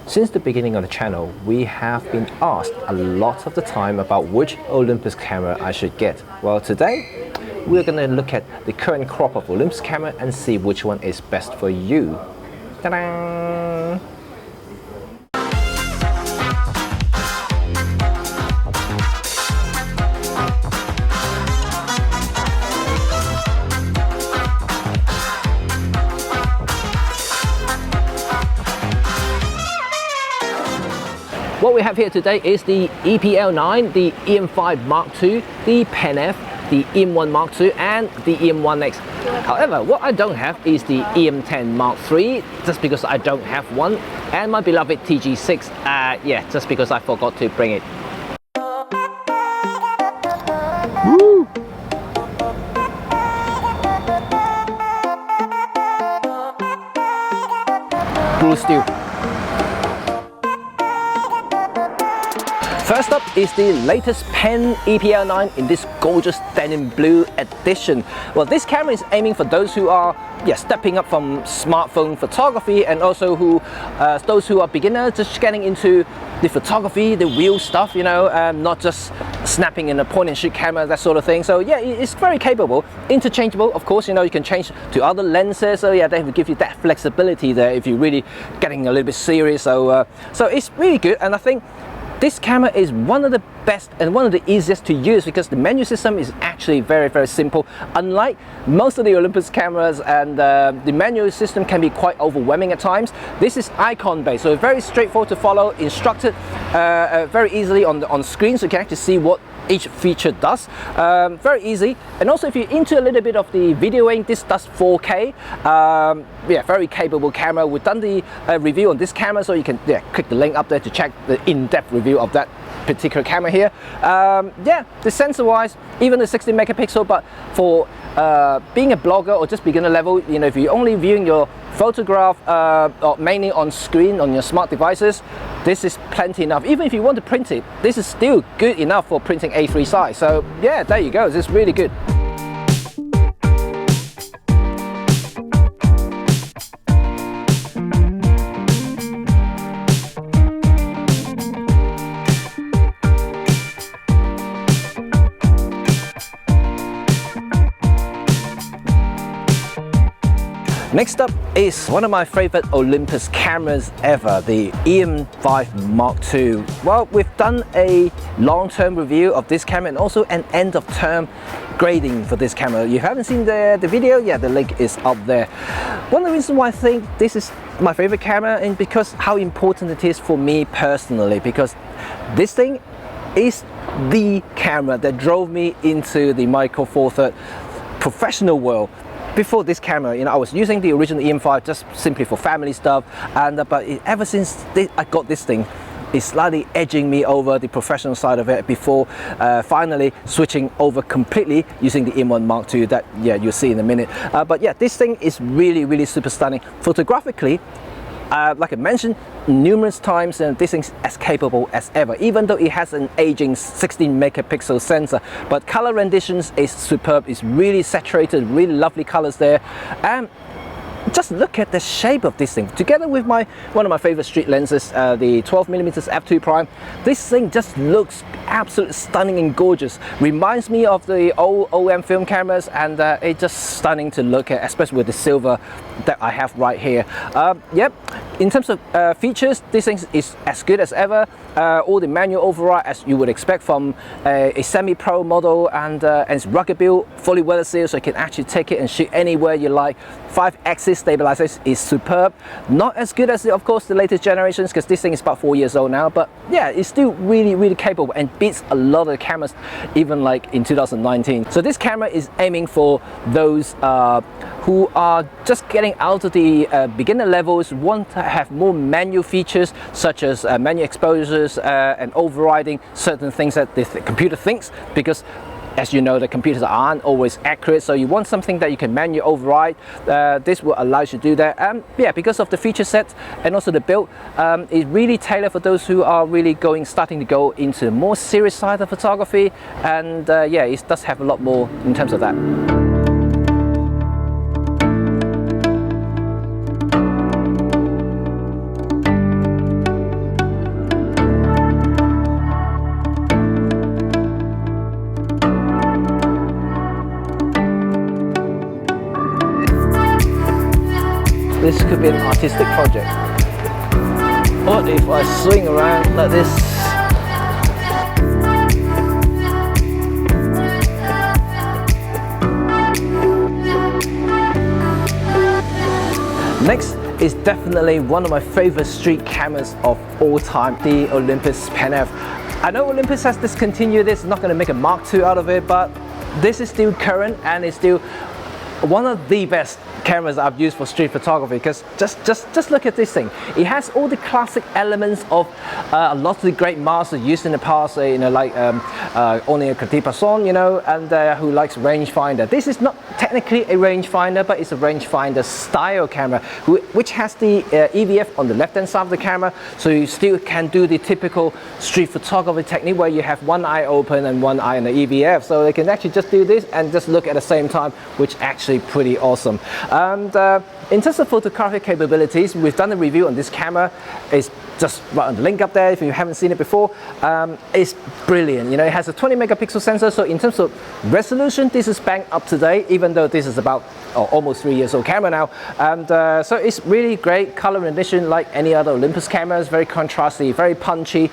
Since the beginning of the channel, we have been asked a lot of the time about which Olympus camera I should get. Well, today we're going to look at the current crop of Olympus camera and see which one is best for you. Ta-da! What we have here today is the EPL9, the EM5 Mark II, the PEN-F, the EM1 Mark II and the EM1X. However, what I don't have is the EM10 Mark III, just because I don't have one, and my beloved TG6, yeah, just because I forgot to bring it. Woo! Blue steel. First up is the latest PEN-E-PL9 in this gorgeous denim blue edition. Well, this camera is aiming for those who are stepping up from smartphone photography, and also those who are beginners, just getting into the photography, the real stuff, you know, not just snapping in a point and shoot camera, that sort of thing. So yeah, it's very capable, interchangeable, of course. You know, you can change to other lenses, so yeah, they will give you that flexibility there if you're really getting a little bit serious. So it's really good, and I think this camera is one of the best and one of the easiest to use because the menu system is actually very, very simple. Unlike most of the Olympus cameras, and the menu system can be quite overwhelming at times, this is icon based, so very straightforward to follow, instructed very easily on screen, so you can actually see what each feature does. Very easy. And also, if you're into a little bit of the videoing, this does 4K. Yeah, very capable camera. We've done the review on this camera, so you can click the link up there to check the in-depth review of that particular camera here. Yeah, the sensor wise, even the 16 megapixel, but for being a blogger or just beginner level, you know, if you're only viewing your photograph or mainly on screen on your smart devices, this is plenty enough. Even if you want to print it, this is still good enough for printing A3 size. So yeah, there you go, this is really good. Next up is one of my favorite Olympus cameras ever, the EM5 Mark II. Well, we've done a long-term review of this camera and also an end-of-term grading for this camera. If you haven't seen the video, yeah, the link is up there. One of the reasons why I think this is my favorite camera, and because how important it is for me personally, because this thing is the camera that drove me into the Micro Four Thirds professional world. Before this camera, you know, I was using the original EM5 just simply for family stuff, and but ever since I got this thing, it's slightly edging me over the professional side of it before finally switching over completely using the EM1 Mark II that, yeah, you'll see in a minute. But yeah, this thing is really, really super stunning. Photographically, like I mentioned numerous times, and this thing's as capable as ever, even though it has an aging 16 megapixel sensor. But color renditions is superb. It's really saturated, really lovely colors there. And just look at the shape of this thing together with one of my favorite street lenses, the 12mm f2 prime. This thing just looks absolutely stunning and gorgeous. Reminds me of the old OM film cameras, and it's just stunning to look at, especially with the silver that I have right here. Yep, in terms of features, this thing is as good as ever. All the manual override as you would expect from a semi-pro model, and it's rugged build, fully weather sealed, so you can actually take it and shoot anywhere you like. 5-axis stabilization is superb. Not as good as, of course, the latest generations, because this thing is about 4 years old now, but yeah, it's still really, really capable and beats a lot of the cameras even like in 2019. So this camera is aiming for those who are just getting out of the beginner levels, want to have more manual features such as manual exposures and overriding certain things that the computer thinks, because as you know, the computers aren't always accurate, so you want something that you can manually override. This will allow you to do that. Yeah, because of the feature set and also the build, it's really tailored for those who are really starting to go into the more serious side of photography, and yeah, it does have a lot more in terms of that. could be an artistic project. What if I swing around like this? Next is definitely one of my favorite street cameras of all time, the Olympus PEN-F. I know Olympus has discontinued this, not going to make a Mark II out of it, but this is still current and it's still one of the best cameras I've used for street photography, because just look at this thing. It has all the classic elements of a lot of the great masters used in the past, you know, like only a Cartier-Bresson, you know, and who likes rangefinder. This is not technically a rangefinder, but it's a rangefinder style camera, which has the EVF on the left hand side of the camera, so you still can do the typical street photography technique where you have one eye open and one eye on the EVF, so they can actually just do this and just look at the same time, which actually pretty awesome. And in terms of photographic capabilities, we've done a review on this camera. It's just right on the link up there if you haven't seen it before. It's brilliant. You know, it has a 20 megapixel sensor, so in terms of resolution, this is bang up to date, even though this is about almost 3 years old camera now. And so it's really great color rendition like any other Olympus cameras, very contrasty, very punchy.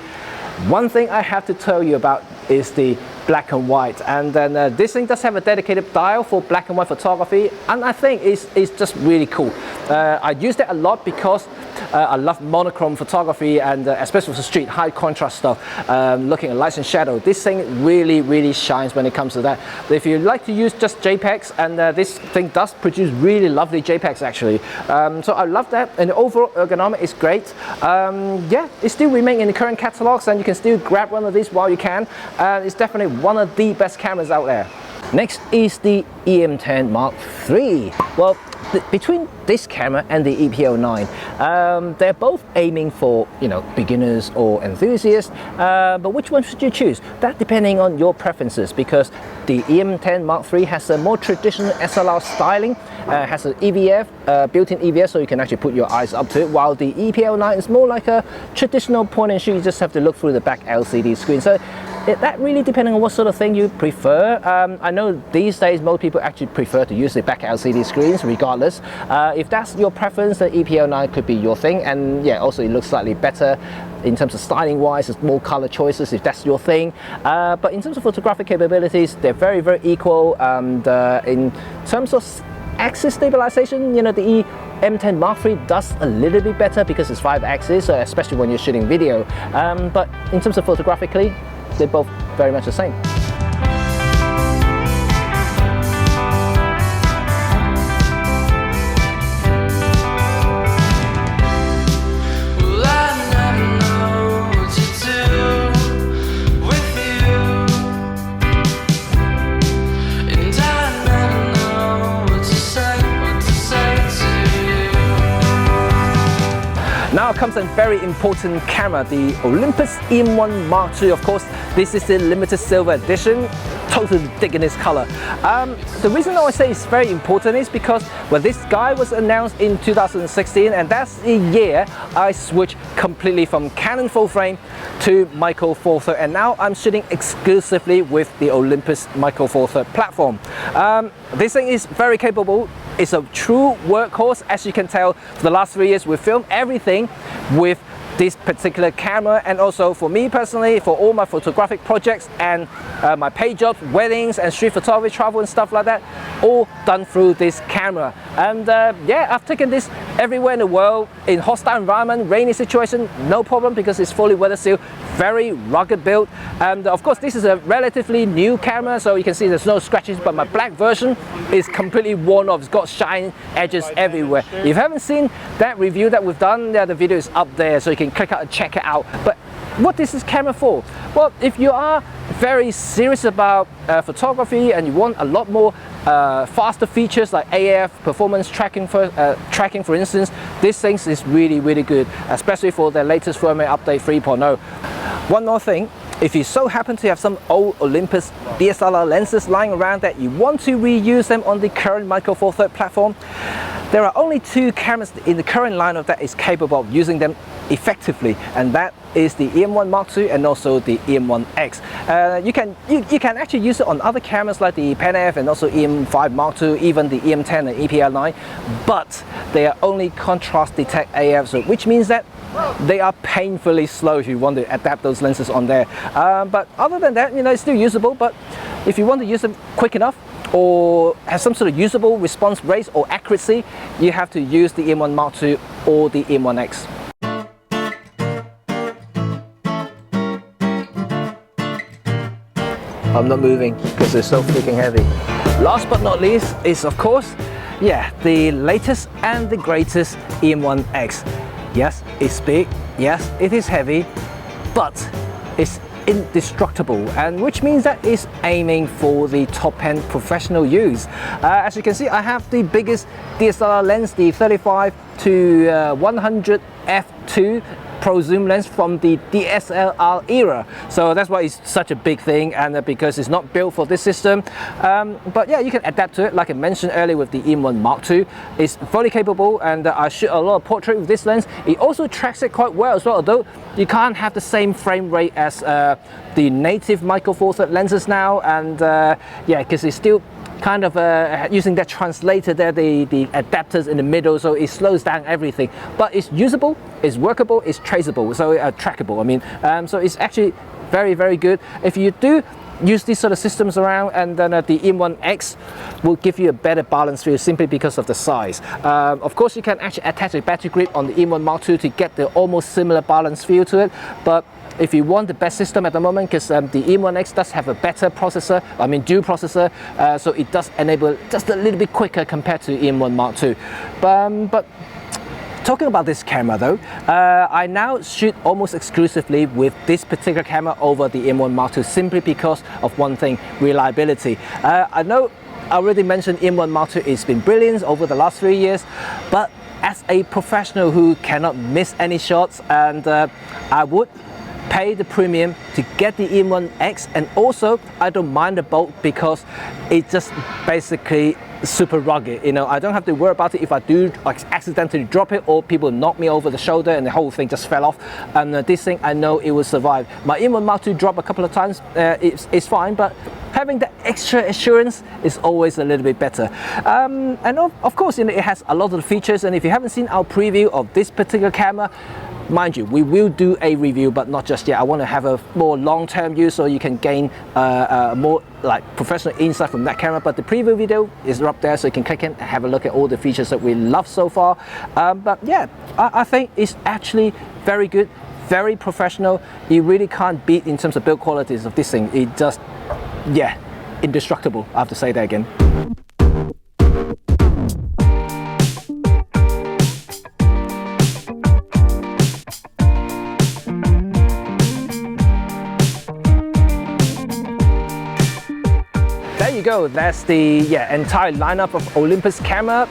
One thing I have to tell you about is the black and white, and then this thing does have a dedicated dial for black and white photography, and I think it's just really cool. I use that a lot because I love monochrome photography, and especially for street high contrast stuff, looking at lights and shadow. This thing really shines when it comes to that. If you like to use just JPEGs, and this thing does produce really lovely JPEGs actually, so I love that, and the overall ergonomic is great. Yeah, it still remains in the current catalogs, and you can still grab one of these while you can. It's definitely one of the best cameras out there. Next is the EM10 Mark III. Well, between this camera and the EPL9, they're both aiming for, you know, beginners or enthusiasts, but which one should you choose? That depending on your preferences, because the EM10 Mark III has a more traditional SLR styling, has an EVF, built-in EVF, so you can actually put your eyes up to it, while the EPL9 is more like a traditional point and shoot. You just have to look through the back LCD screen. So that really depending on what sort of thing you prefer. I know these days most people actually prefer to use the back LCD screens regardless. If that's your preference, the EPL9 could be your thing, and yeah, also it looks slightly better in terms of styling wise, there's more color choices if that's your thing. But in terms of photographic capabilities, they're very equal, and in terms of axis stabilization, you know, the EM10 Mark III does a little bit better because it's 5 axis, especially when you're shooting video. But in terms of photographically, they're both very much the same. Now comes a very important camera, the Olympus EM1 Mark II. Of course, this is the limited silver edition. Totally digging this color. The reason I say it's very important is because, well, this guy was announced in 2016, and that's the year I switched completely from Canon full frame to Micro Four Thirds, and now I'm shooting exclusively with the Olympus Micro Four Thirds platform. This thing is very capable. It's a true workhorse. As you can tell, for the last 3 years, we've filmed everything with this particular camera, and also for me personally, for all my photographic projects and my paid jobs, weddings and street photography, travel and stuff like that, all done through this camera. And yeah, I've taken this everywhere in the world, in hostile environment, rainy situation, no problem, because it's fully weather sealed, very rugged build. And of course, this is a relatively new camera, so you can see there's no scratches, but my black version is completely worn off. It's got shine edges everywhere. If you haven't seen that review that we've done, the video is up there, so you can click out and check it out. But what is this camera for? Well, if you are very serious about photography and you want a lot more faster features like AF, performance tracking for instance, this thing is really good, especially for the latest firmware update 3.0. One more thing, if you so happen to have some old Olympus DSLR lenses lying around that you want to reuse them on the current Micro Four Thirds platform, There are only two cameras in the current lineup that is capable of using them effectively, and that is the EM1 Mark II and also the EM1X. You can actually use it on other cameras like the PEN-F and also EM5 Mark II, even the EM10 and EPL9, but they are only contrast detect AF, so which means that they are painfully slow if you want to adapt those lenses on there. But other than that, it's still usable. But if you want to use them quick enough or have some sort of usable response rate or accuracy, you have to use the EM1 Mark II or the EM1X. I'm not moving because it's so freaking heavy. Last but not least is, of course, the latest and the greatest EM1X. Yes, it's big, yes, it is heavy, but it's indestructible, and which means that it's aiming for the top-end professional use. As you can see, I have the biggest DSLR lens, the 35 to 100 f2 Pro Zoom lens from the DSLR era, so that's why it's such a big thing, and because it's not built for this system. But yeah, you can adapt to it like I mentioned earlier with the EM1 Mark II. It's fully capable, and I shoot a lot of portrait with this lens. It also tracks it quite well as well, although you can't have the same frame rate as the native Micro Four Thirds lenses now, and because it's still kind of using that translator there, the adapters in the middle, so it slows down everything. But it's usable, it's workable, it's traceable, so trackable. I mean, so it's actually very, very good. If you do use these sort of systems around, and then the EM1X will give you a better balance feel simply because of the size. Of course, you can actually attach a battery grip on the EM1 Mark II to get the almost similar balance feel to it, but if you want the best system at the moment, because the EM1X does have a better processor, I mean dual processor, so it does enable just a little bit quicker compared to EM1 Mark II. But talking about this camera though, I now shoot almost exclusively with this particular camera over the EM1 Mark II simply because of one thing: reliability. I know I already mentioned EM1 Mark II has been brilliant over the last 3 years, but as a professional who cannot miss any shots, and I would pay the premium to get the EM1X, and also I don't mind the bulk because it just basically super rugged. I don't have to worry about it if I do accidentally drop it or people knock me over the shoulder and the whole thing just fell off. And this thing, I know it will survive. My EM1 Mark II dropped a couple of times, it's fine, but having the extra assurance is always a little bit better. And of course, it has a lot of features, and if you haven't seen our preview of this particular camera, mind you, we will do a review, but not just yet. I want to have a more long-term use so you can gain more professional insight from that camera. But the preview video is up there, so you can click in and have a look at all the features that we love so far. But yeah, I think it's actually very good, very professional. You really can't beat in terms of build qualities of this thing. It just, indestructible. I have to say that again. There you go, that's the entire lineup of Olympus camera.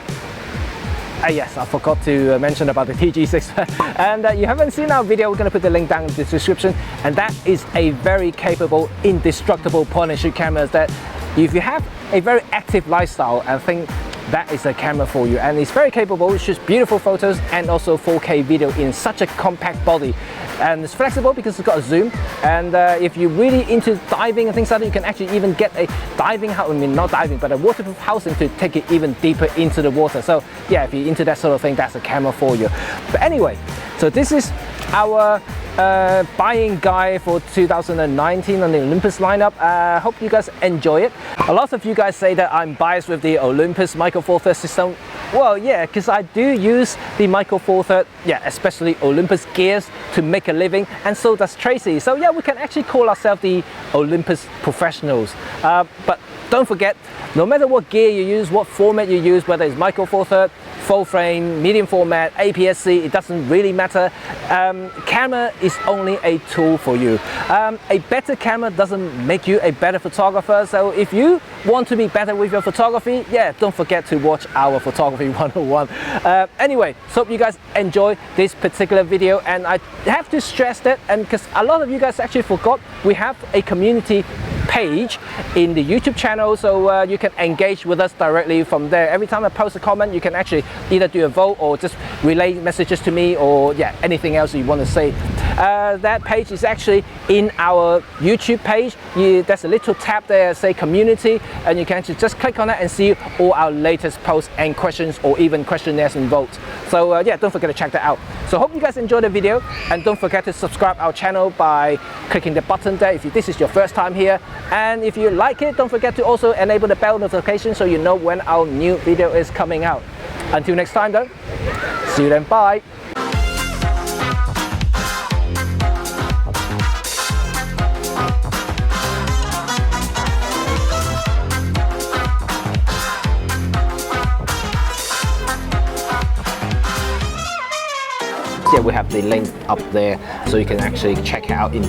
Yes, I forgot to mention about the TG6. And you haven't seen our video, we're going to put the link down in the description. And that is a very capable, indestructible point and shoot camera that if you have a very active lifestyle, I think that is a camera for you. And it's very capable, it shoots beautiful photos and also 4K video in such a compact body. And it's flexible because it's got a zoom, and if you're really into diving and things like that, you can actually even get a diving house, I mean not diving, but a waterproof housing to take it even deeper into the water. So yeah, if you're into that sort of thing, that's a camera for you. But anyway, so this is our buying guide for 2019 on the Olympus lineup. I hope you guys enjoy it. A lot of you guys say that I'm biased with the Olympus Micro Four Thirds system. Well, yeah, because I do use the Micro Four Thirds, especially Olympus gears to make a living, and so does Tracy. So yeah, we can actually call ourselves the Olympus professionals. But don't forget, no matter what gear you use, what format you use, whether it's Micro Four Thirds, full frame, medium format, APS-C, it doesn't really matter. Camera is only a tool for you. A better camera doesn't make you a better photographer, so if you want to be better with your photography, don't forget to watch our Photography 101. Anyway, so hope you guys enjoy this particular video, and I have to stress that, and because a lot of you guys actually forgot, we have a community page in the YouTube channel, so you can engage with us directly from there. Every time I post a comment, you can actually either do a vote or just relay messages to me, or yeah, anything else you want to say. That page is actually in our YouTube page. There's a little tab there, say community, and you can actually just click on it and see all our latest posts and questions, or even questionnaires and votes. So yeah, don't forget to check that out. So hope you guys enjoyed the video, and don't forget to subscribe our channel by clicking the button there if this is your first time here. And if you like it, don't forget to also enable the bell notification so you know when our new video is coming out. Until next time though, see you then, bye. Yeah, we have the link up there so you can actually check it out in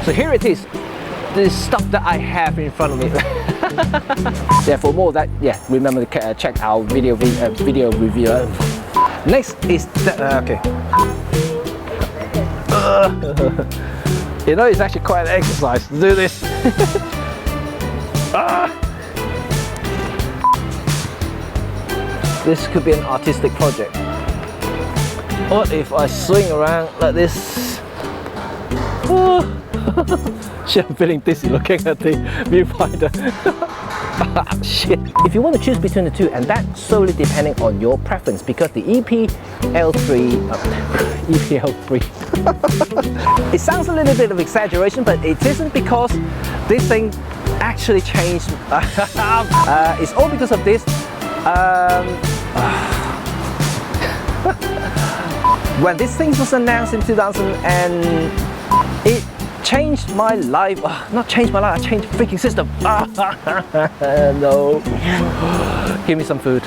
so here it is, the stuff that I have in front of me. Yeah, for more of that, yeah, remember to check our video review. Next is the, okay. You know, it's actually quite an exercise to do this. This could be an artistic project. What if I swing around like this? Shit, I'm feeling dizzy looking at the viewfinder. Shit. If you want to choose between the two, and that's solely depending on your preference, because the EPL3, it sounds a little bit of exaggeration, but it isn't, because this thing actually changed. It's all because of this. When this thing was announced in 2000, and it changed my life. Not changed my life, I changed the freaking system. No. Give me some food.